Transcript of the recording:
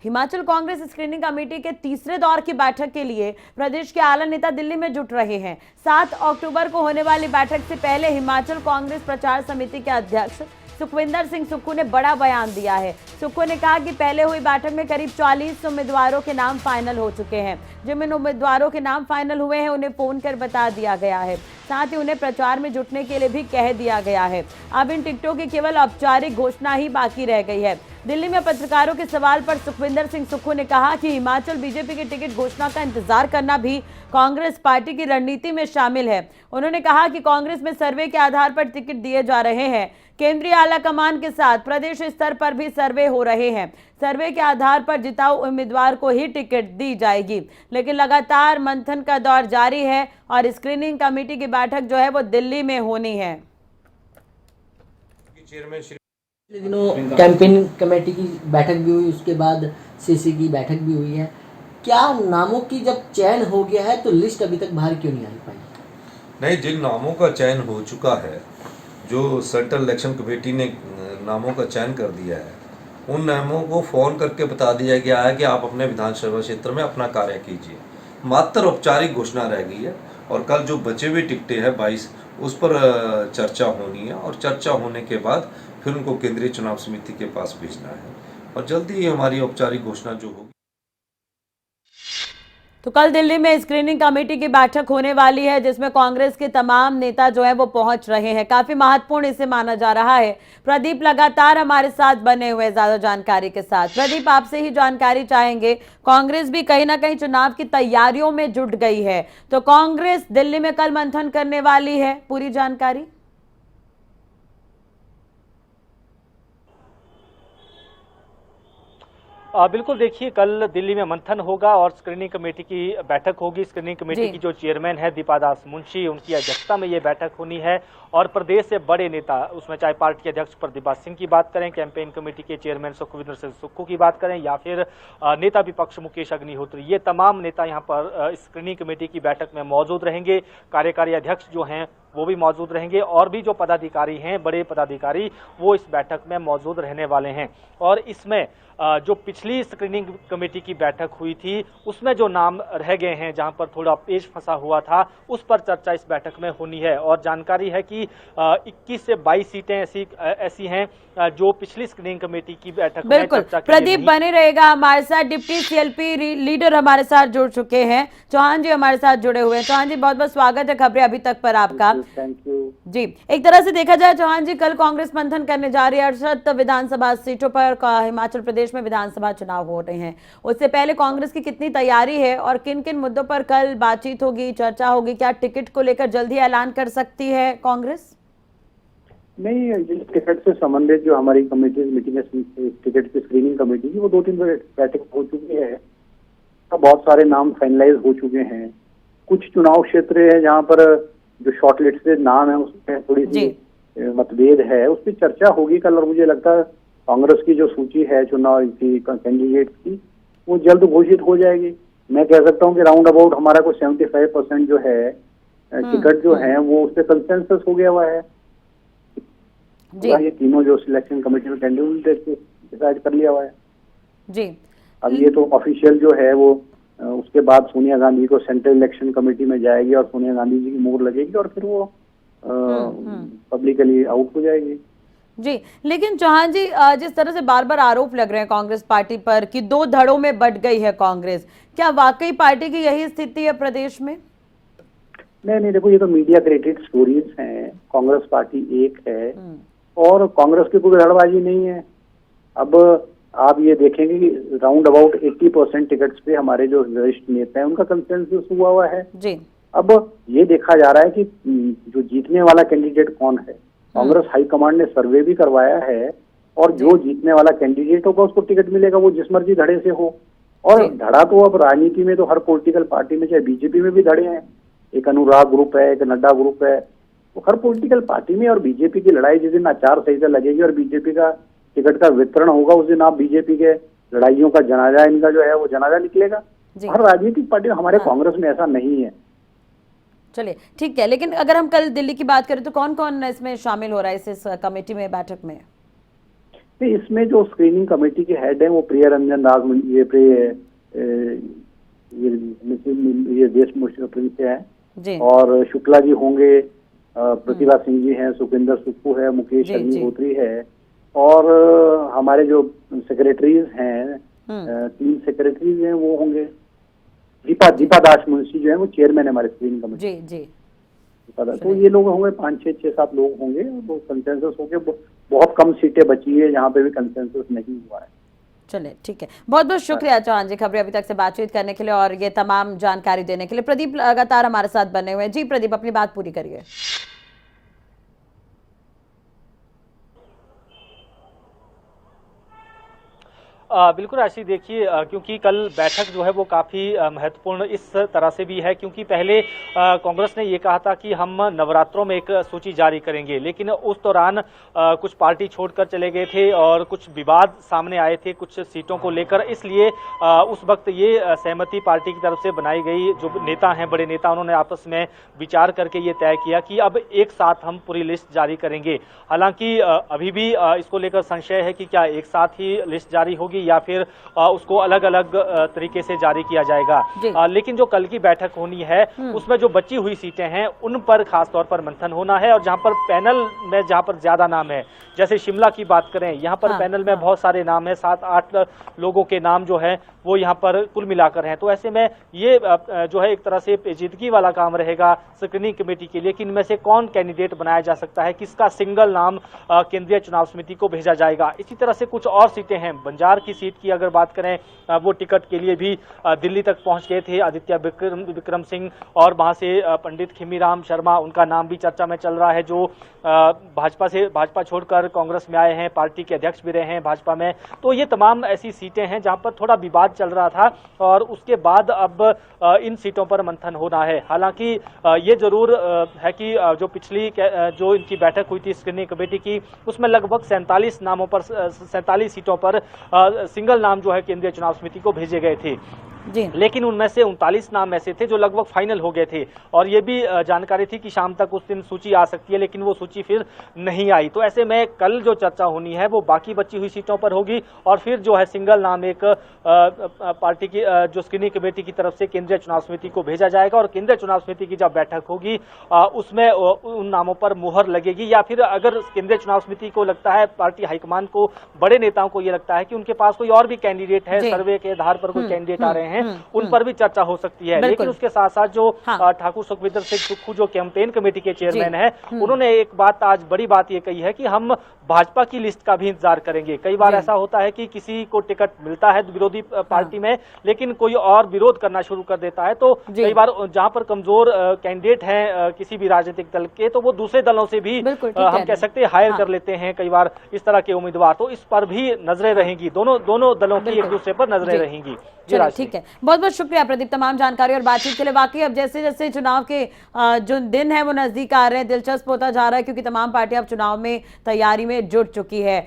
Himachal Congress screening committee के तीसरे दौर की बैठक के लिए प्रदेश के आला नेता दिल्ली में जुट रहे हैं। 7 अक्टूबर को होने वाली बैठक से पहले हिमाचल कांग्रेस प्रचार समिति के अध्यक्ष सुखविंदर सिंह सुक्खू ने बड़ा बयान दिया है। सुक्खू ने कहा कि पहले हुई बैठक में करीब 40 उम्मीदवारों के नाम फाइनल हो चुके हैं। जिन उम्मीदवारों के नाम फाइनल हुए हैं उन्हें फोन कर बता दिया गया है, साथ ही उन्हें प्रचार में जुटने के लिए भी कह दिया गया है। अब इन टिकटों की केवल औपचारिक घोषणा ही बाकी रह गई है। दिल्ली में पत्रकारों के सवाल पर सुखविंदर सिंह सुक्खू ने कहा कि हिमाचल बीजेपी की टिकट घोषणा का इंतजार करना भी कांग्रेस पार्टी की रणनीति में शामिल है। उन्होंने कहा कि कांग्रेस में सर्वे के आधार पर टिकट दिए जा रहे हैं। केंद्रीय आला कमान के साथ प्रदेश स्तर पर भी सर्वे हो रहे हैं। सर्वे के आधार पर जिताऊ उम्मीदवार को ही टिकट दी जाएगी, लेकिन लगातार मंथन का दौर जारी है और स्क्रीनिंग कमेटी की बैठक जो है वो दिल्ली में होनी है। पिछले दिनों कैंपेन कमेटी की बैठक भी हुई, उसके बाद सीसी की बैठक भी हुई है। क्या नामों की जब चयन हो गया है तो लिस्ट अभी तक बाहर क्यों नहीं आ पाई? नहीं, जिन नामों का चयन हो चुका है, जो सेंट्रल इलेक्शन कमेटी ने नामों का चयन कर दिया है, उन नामों को फ़ोन करके बता दिया गया है कि आप अपने विधानसभा क्षेत्र में अपना कार्य कीजिए। मात्र औपचारिक घोषणा रह गई है और कल जो बचे हुए टिकटें हैं 22, उस पर चर्चा होनी है और चर्चा होने के बाद फिर उनको केंद्रीय चुनाव समिति के पास भेजना है और जल्दी ही हमारी औपचारिक घोषणा जो होगी। तो कल दिल्ली में स्क्रीनिंग कमेटी की बैठक होने वाली है, जिसमें कांग्रेस के तमाम नेता जो है वो पहुंच रहे हैं। काफी महत्वपूर्ण इसे माना जा रहा है। प्रदीप लगातार हमारे साथ बने हुए हैं ज्यादा जानकारी के साथ। प्रदीप, आपसे ही जानकारी चाहेंगे। कांग्रेस भी कहीं ना कहीं चुनाव की तैयारियों में जुट गई है, तो कांग्रेस दिल्ली में कल मंथन करने वाली है, पूरी जानकारी। बिल्कुल, देखिए कल दिल्ली में मंथन होगा और स्क्रीनिंग कमेटी की बैठक होगी। स्क्रीनिंग कमेटी की जो चेयरमैन है दीपादास मुंशी, उनकी अध्यक्षता में ये बैठक होनी है और प्रदेश से बड़े नेता, उसमें चाहे पार्टी के अध्यक्ष प्रदीप सिंह की बात करें, कैंपेन कमेटी के चेयरमैन सुखविंदर सिंह सुक्खू की बात करें या फिर नेता विपक्ष मुकेश अग्निहोत्री, ये तमाम नेता यहाँ पर स्क्रीनिंग कमेटी की बैठक में मौजूद रहेंगे। कार्यकारी अध्यक्ष जो हैं वो भी मौजूद रहेंगे और भी जो पदाधिकारी हैं, बड़े पदाधिकारी, वो इस बैठक में मौजूद रहने वाले हैं। और इसमें जो पिछली स्क्रीनिंग कमेटी की बैठक हुई थी उसमें जो नाम रह गए हैं, जहां पर थोड़ा पेच फंसा हुआ था, उस पर चर्चा इस बैठक में होनी है। और जानकारी है कि 21 से 22 सीटें ऐसी हैं जो पिछली स्क्रीनिंग कमेटी की बैठक में चर्चा की। प्रदीप बने रहेगा हमारे साथ। डिप्टी सीएलपी लीडर हमारे साथ जुड़ चुके हैं, चौहान जी हमारे साथ जुड़े हुए हैं। चौहान जी, बहुत बहुत स्वागत है खबरें अभी तक पर आपका। थैंक यू जी। एक तरह से देखा जाए चौहान जी, कल कांग्रेस मंथन करने जा रही है 68 विधानसभा सीटों पर। हिमाचल प्रदेश में विधानसभा चुनाव हो रहे हैं, उससे पहले कांग्रेस की कितनी तैयारी है और किन किन मुद्दों पर कल बातचीत होगी, चर्चा होगी? क्या टिकट को लेकर जल्दी ऐलान कर सकती है कांग्रेस? नहीं, टिकट से संबंधित जो हमारी कमेटी मीटिंग है, टिकट की स्क्रीनिंग कमेटी की, वो 2-3 बैठक हो चुकी है। बहुत सारे नाम फाइनलाइज हो चुके हैं। कुछ चुनाव क्षेत्र है जहाँ पर जो शॉर्टलिस्टेड नाम है उसमें थोड़ी सी मतभेद है, उस पर चर्चा होगी कल। और मुझे लगता है कांग्रेस की जो सूची है चुनाव की कैंडिडेट की, वो जल्द घोषित हो जाएगी। मैं कह सकता हूँ कि राउंड अबाउट हमारा कुछ 75% जो है टिकट जो है वो उस पर कंसेंसस हो गया हुआ है। ये तीनों जो सिलेक्शन कमेटी में कैंडिडेट डिसाइड कर लिया हुआ है जी। अब ये तो ऑफिशियल जो है वो उसके बाद सोनिया गांधी को सेंट्रल इलेक्शन कमेटी में जाएगी और सोनिया गांधी जी की मोहर लगेगी और फिर वो पब्लिकली आउट हो जाएगी। जी, लेकिन चौहान जी, जिस तरह से बार बार आरोप लग रहे हैं कांग्रेस पार्टी पर कि 2 धड़ों में बंट गई है कांग्रेस, क्या वाकई पार्टी की यही स्थिति है प्रदेश में? नहीं, देखो ये तो मीडिया क्रिएटेड स्टोरीज हैं। कांग्रेस पार्टी एक है और कांग्रेस की कोई धड़बाजी नहीं है। अब आप ये देखेंगे कि राउंड अबाउट 80% टिकट्स पे हमारे जो वरिष्ठ नेता हैं उनका कंसेंसस हुआ है जी। अब ये देखा जा रहा है कि जो जीतने वाला कैंडिडेट कौन है। कांग्रेस हाईकमांड ने सर्वे भी करवाया है और जो जीतने वाला कैंडिडेट होगा उसको टिकट मिलेगा, वो जिस मर्जी धड़े से हो। और धड़ा तो अब राजनीति में तो हर पॉलिटिकल पार्टी में, चाहे बीजेपी में भी धड़े हैं। एक अनुराग ग्रुप है, एक नड्डा ग्रुप है, तो हर पॉलिटिकल पार्टी में। और बीजेपी की लड़ाई जिस दिन आचार संहिता लगेगी और बीजेपी का टिकट का वितरण होगा, उस दिन आप बीजेपी के लड़ाइयों का जनाजा, इनका जो है वो जनाजा निकलेगा। हर राजनीतिक पार्टी, हमारे कांग्रेस में ऐसा नहीं है। चलिए ठीक है, लेकिन अगर हम कल दिल्ली की बात करें तो कौन कौन इसमें शामिल हो रहा है इस कमेटी में, बैठक में? नहीं, इसमें जो स्क्रीनिंग कमेटी के हेड हैं वो प्रिया रंजन दास, ये देशमुख प्रिंस है, जी और शुक्ला जी होंगे, प्रतिभा सिंह जी हैं, सुखविंदर सुक्खू है, मुकेश जी, अग्निहोत्री है, और हमारे जो सेक्रेटरीज हैं, 3 सेक्रेटरीज हैं वो होंगे। दीपा दास मुंशी जो है वो चेयरमैन है हमारे स्क्रीनिंग कमेटी। जी जी तो ये लोग होंगे 5, 6, 7 लोग होंगे। वो कंसेंसस होंगे, बहुत कम सीटें बची है जहाँ पे भी कंसेंसस नहीं हुआ है। चले ठीक है, बहुत बहुत शुक्रिया चौहान जी खबरें अभी तक से बातचीत करने के लिए और ये तमाम जानकारी देने के लिए। प्रदीप लगातार हमारे साथ बने हुए हैं। जी प्रदीप, अपनी बात पूरी करिए। बिल्कुल राशि, देखिए क्योंकि कल बैठक जो है वो काफ़ी महत्वपूर्ण इस तरह से भी है क्योंकि पहले कांग्रेस ने ये कहा था कि हम नवरात्रों में एक सूची जारी करेंगे, लेकिन उस दौरान कुछ पार्टी छोड़कर चले गए थे और कुछ विवाद सामने आए थे कुछ सीटों को लेकर, इसलिए उस वक्त ये सहमति पार्टी की तरफ से बनाई गई। जो नेता हैं, बड़े नेता, उन्होंने आपस में विचार करके ये तय किया कि अब एक साथ हम पूरी लिस्ट जारी करेंगे। हालांकि अभी भी इसको लेकर संशय है कि क्या एक साथ ही लिस्ट जारी होगी या फिर उसको अलग अलग तरीके से जारी किया जाएगा। लेकिन जो कल की बैठक होनी है उसमें जो बची हुई सीटें हैं उन पर खास तौर पर मंथन होना है, और जहां पर पैनल में जहां पर ज्यादा नाम है, जैसे शिमला की बात करें, यहाँ पर पैनल में बहुत सारे नाम है, 7-8 लोगों के नाम जो है वो यहाँ पर कुल मिलाकर हैं। तो ऐसे में ये जो है एक तरह से पेचीदगी वाला काम रहेगा स्क्रीनिंग कमेटी के लिए कि इनमें से कौन कैंडिडेट बनाया जा सकता है, किसका सिंगल नाम केंद्रीय चुनाव समिति को भेजा जाएगा। इसी तरह से कुछ और सीटें हैं। बंजार की सीट की अगर बात करें, वो टिकट के लिए भी दिल्ली तक पहुंच गए थे आदित्य विक्रम सिंह, और वहां से पंडित खिमीराम शर्मा, उनका नाम भी चर्चा में चल रहा है, जो भाजपा छोड़कर कांग्रेस में आए हैं, पार्टी के अध्यक्ष भी रहे हैं भाजपा में। तो ये तमाम ऐसी सीटें हैं जहां पर थोड़ा विवाद चल रहा था और उसके बाद अब इन सीटों पर मंथन होना है। हालांकि ये जरूर है कि जो पिछली जो इनकी बैठक हुई थी स्क्रीनिंग कमेटी की, उसमें लगभग 47 सीटों पर सिंगल नाम जो है केंद्रीय चुनाव समिति को भेजे गए थे जी। लेकिन उनमें से 39 नाम ऐसे थे जो लगभग फाइनल हो गए थे, और ये भी जानकारी थी कि शाम तक उस दिन सूची आ सकती है, लेकिन वो सूची फिर नहीं आई। तो ऐसे में कल जो चर्चा होनी है वो बाकी बची हुई सीटों पर होगी, और फिर जो है सिंगल नाम एक पार्टी की जो स्क्रीनिंग कमेटी की तरफ से केंद्रीय चुनाव समिति को भेजा जाएगा, और केंद्रीय चुनाव समिति की जब बैठक होगी उसमें उन नामों पर मुहर लगेगी। या फिर अगर केंद्रीय चुनाव समिति को लगता है, पार्टी हाईकमान को, बड़े नेताओं को ये लगता है कि उनके पास कोई और भी कैंडिडेट है, सर्वे के आधार पर कोई कैंडिडेट आ रहे हैं, उन पर भी चर्चा हो सकती है। लेकिन उसके साथ साथ जो ठाकुर सुखविंदर सिंह सुक्खू जो कैंपेन कमेटी के चेयरमैन है, उन्होंने एक बात, आज बड़ी बात ये कही है कि हम भाजपा की लिस्ट का भी इंतजार करेंगे। कई बार ऐसा होता है कि किसी को टिकट मिलता है विरोधी पार्टी में, लेकिन कोई और विरोध करना शुरू कर देता है, तो कई बार जहां पर कमजोर कैंडिडेट हैं किसी भी राजनीतिक दल के, तो वो दूसरे दलों से भी हम कह सकते हैं हायर कर लेते हैं कई बार इस तरह के उम्मीदवार। तो इस पर भी नजरें रहेंगी, दोनों दलों की एक दूसरे पर नजरें रहेंगी। चलो ठीक है, बहुत बहुत शुक्रिया प्रदीप तमाम जानकारी और बातचीत के लिए। वाकई अब जैसे जैसे चुनाव के जो दिन है वो नजदीक आ रहे हैं, दिलचस्प होता जा रहा है क्योंकि तमाम पार्टियां अब चुनाव में तैयारी में जुट चुकी है।